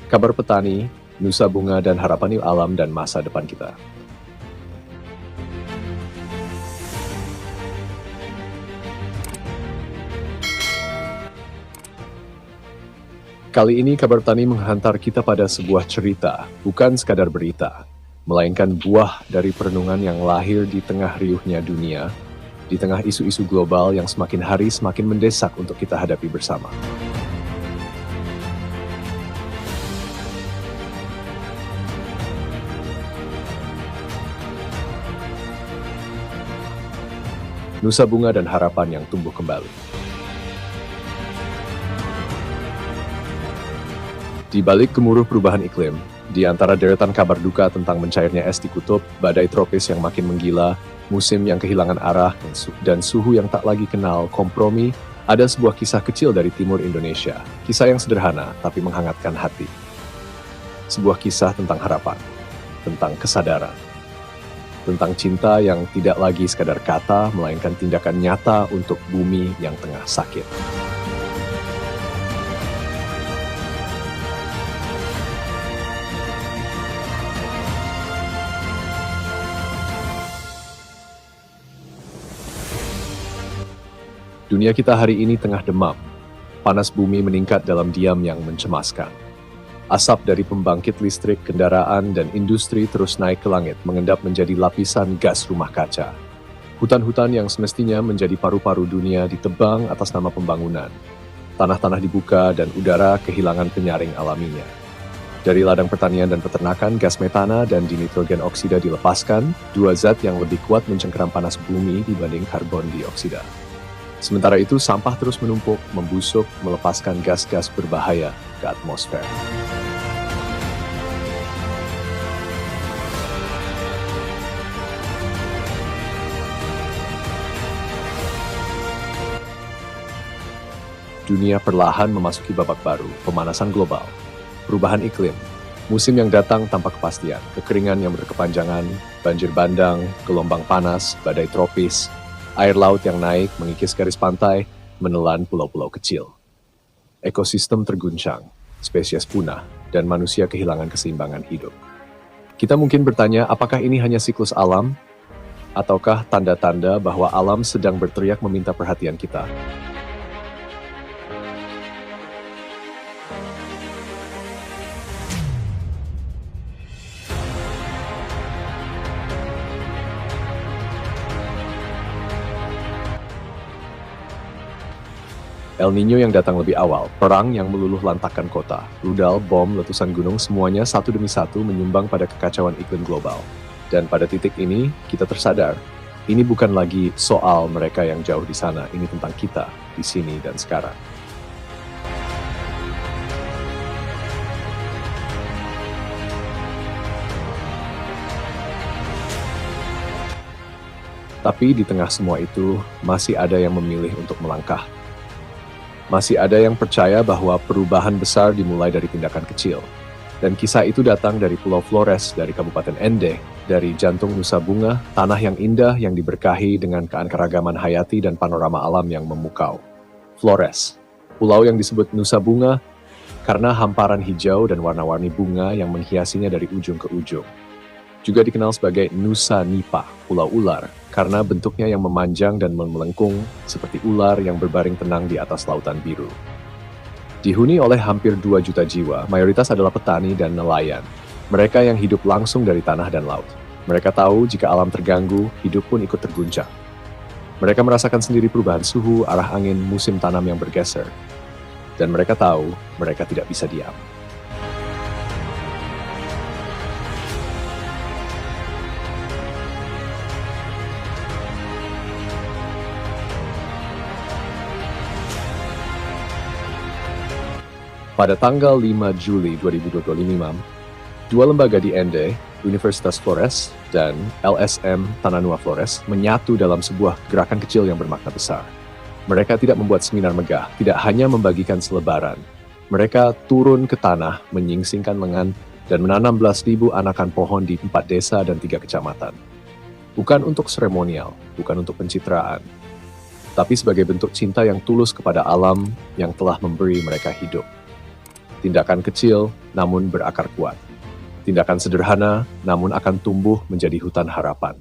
Kabar Petani, Nusa Bunga dan Harapan Alam dan Masa Depan Kita. Kali ini Kabar Petani menghantar kita pada sebuah cerita, bukan sekadar berita, melainkan buah dari perenungan yang lahir di tengah riuhnya dunia, di tengah isu-isu global yang semakin hari semakin mendesak untuk kita hadapi bersama. Nusa Bunga dan Harapan yang tumbuh kembali. Di balik gemuruh perubahan iklim, di antara deretan kabar duka tentang mencairnya es di kutub, badai tropis yang makin menggila, musim yang kehilangan arah, dan suhu yang tak lagi kenal kompromi, ada sebuah kisah kecil dari timur Indonesia. Kisah yang sederhana, tapi menghangatkan hati. Sebuah kisah tentang harapan, tentang kesadaran, tentang cinta yang tidak lagi sekadar kata, melainkan tindakan nyata untuk bumi yang tengah sakit. Dunia kita hari ini tengah demam. Panas bumi meningkat dalam diam yang mencemaskan. Asap dari pembangkit listrik, kendaraan, dan industri terus naik ke langit mengendap menjadi lapisan gas rumah kaca. Hutan-hutan yang semestinya menjadi paru-paru dunia ditebang atas nama pembangunan. Tanah-tanah dibuka dan udara kehilangan penyaring alaminya. Dari ladang pertanian dan peternakan, gas metana dan dinitrogen oksida dilepaskan, dua zat yang lebih kuat mencengkeram panas bumi dibanding karbon dioksida. Sementara itu, sampah terus menumpuk, membusuk, melepaskan gas-gas berbahaya ke atmosfer. Dunia perlahan memasuki babak baru, pemanasan global, perubahan iklim, musim yang datang tanpa kepastian, kekeringan yang berkepanjangan, banjir bandang, gelombang panas, badai tropis, air laut yang naik mengikis garis pantai, menelan pulau-pulau kecil. Ekosistem terguncang, spesies punah, dan manusia kehilangan keseimbangan hidup. Kita mungkin bertanya, apakah ini hanya siklus alam? Ataukah tanda-tanda bahwa alam sedang berteriak meminta perhatian kita? El Niño yang datang lebih awal, perang yang meluluh lantakkan kota, rudal, bom, letusan gunung, semuanya satu demi satu menyumbang pada kekacauan iklim global. Dan pada titik ini, kita tersadar, ini bukan lagi soal mereka yang jauh di sana, ini tentang kita, di sini dan sekarang. Tapi di tengah semua itu, masih ada yang memilih untuk melangkah. Masih ada yang percaya bahwa perubahan besar dimulai dari tindakan kecil. Dan kisah itu datang dari Pulau Flores, dari Kabupaten Ende, dari jantung Nusa Bunga, tanah yang indah yang diberkahi dengan keanekaragaman hayati dan panorama alam yang memukau. Flores, pulau yang disebut Nusa Bunga karena hamparan hijau dan warna-warni bunga yang menghiasinya dari ujung ke ujung. Juga dikenal sebagai Nusa Nipa, Pulau Ular, karena bentuknya yang memanjang dan melengkung seperti ular yang berbaring tenang di atas lautan biru. Dihuni oleh hampir 2 juta jiwa, mayoritas adalah petani dan nelayan. Mereka yang hidup langsung dari tanah dan laut. Mereka tahu jika alam terganggu, hidup pun ikut terguncang. Mereka merasakan sendiri perubahan suhu, arah angin, musim tanam yang bergeser. Dan mereka tahu mereka tidak bisa diam. Pada tanggal 5 Juli 2025, dua lembaga di Ende, Universitas Flores dan LSM Tananua Flores, menyatu dalam sebuah gerakan kecil yang bermakna besar. Mereka tidak membuat seminar megah, tidak hanya membagikan selebaran. Mereka turun ke tanah, menyingsingkan lengan, dan menanam belas ribu anakan pohon di 4 desa dan 3 kecamatan. Bukan untuk seremonial, bukan untuk pencitraan, tapi sebagai bentuk cinta yang tulus kepada alam yang telah memberi mereka hidup. Tindakan kecil, namun berakar kuat. Tindakan sederhana, namun akan tumbuh menjadi hutan harapan.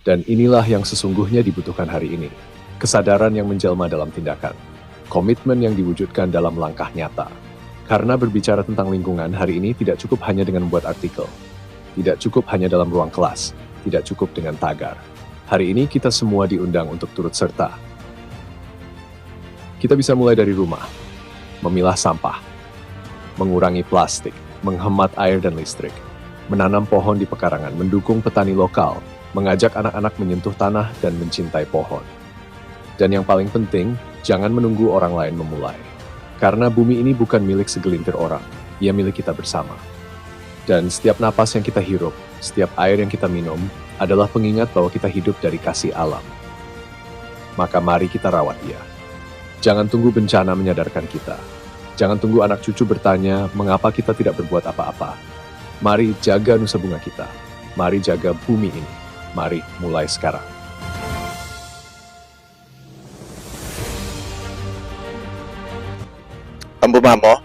Dan inilah yang sesungguhnya dibutuhkan hari ini. Kesadaran yang menjelma dalam tindakan. Komitmen yang diwujudkan dalam langkah nyata. Karena berbicara tentang lingkungan, hari ini tidak cukup hanya dengan membuat artikel. Tidak cukup hanya dalam ruang kelas. Tidak cukup dengan tagar. Hari ini kita semua diundang untuk turut serta. Kita bisa mulai dari rumah. Memilah sampah. Mengurangi plastik, menghemat air dan listrik, menanam pohon di pekarangan, mendukung petani lokal, mengajak anak-anak menyentuh tanah dan mencintai pohon. Dan yang paling penting, jangan menunggu orang lain memulai. Karena bumi ini bukan milik segelintir orang, ia milik kita bersama. Dan setiap napas yang kita hirup, setiap air yang kita minum, adalah pengingat bahwa kita hidup dari kasih alam. Maka mari kita rawat ia. Jangan tunggu bencana menyadarkan kita. Jangan tunggu anak cucu bertanya, mengapa kita tidak berbuat apa-apa. Mari jaga nusa bunga kita. Mari jaga bumi ini. Mari mulai sekarang. Ambu Mamo,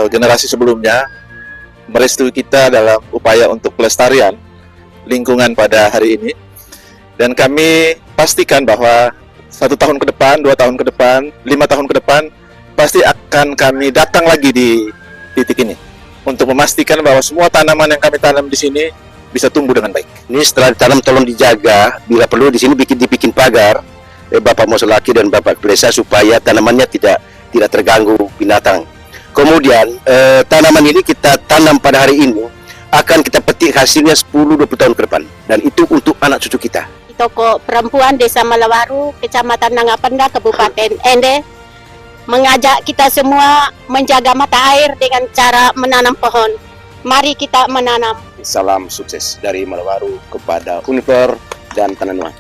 generasi sebelumnya merestui kita dalam upaya untuk pelestarian lingkungan pada hari ini. Dan kami pastikan bahwa 1 tahun ke depan, 2 tahun ke depan, 5 tahun ke depan, pasti akan kami datang lagi di titik ini untuk memastikan bahwa semua tanaman yang kami tanam di sini bisa tumbuh dengan baik. Ini setelah ditanam tolong dijaga, bila perlu di sini dibikin pagar, Bapak Mosolaki dan Bapak Plesa, supaya tanamannya tidak terganggu binatang. Kemudian tanaman ini kita tanam pada hari ini, akan kita petik hasilnya 10-20 tahun ke depan, dan itu untuk anak cucu kita. Toko Perempuan Desa Malawaru, Kecamatan Nangapenda, Kabupaten Ende, mengajak kita semua menjaga mata air dengan cara menanam pohon. Mari kita menanam. Salam sukses dari Malawaru kepada Uniper dan Tanah Nuan.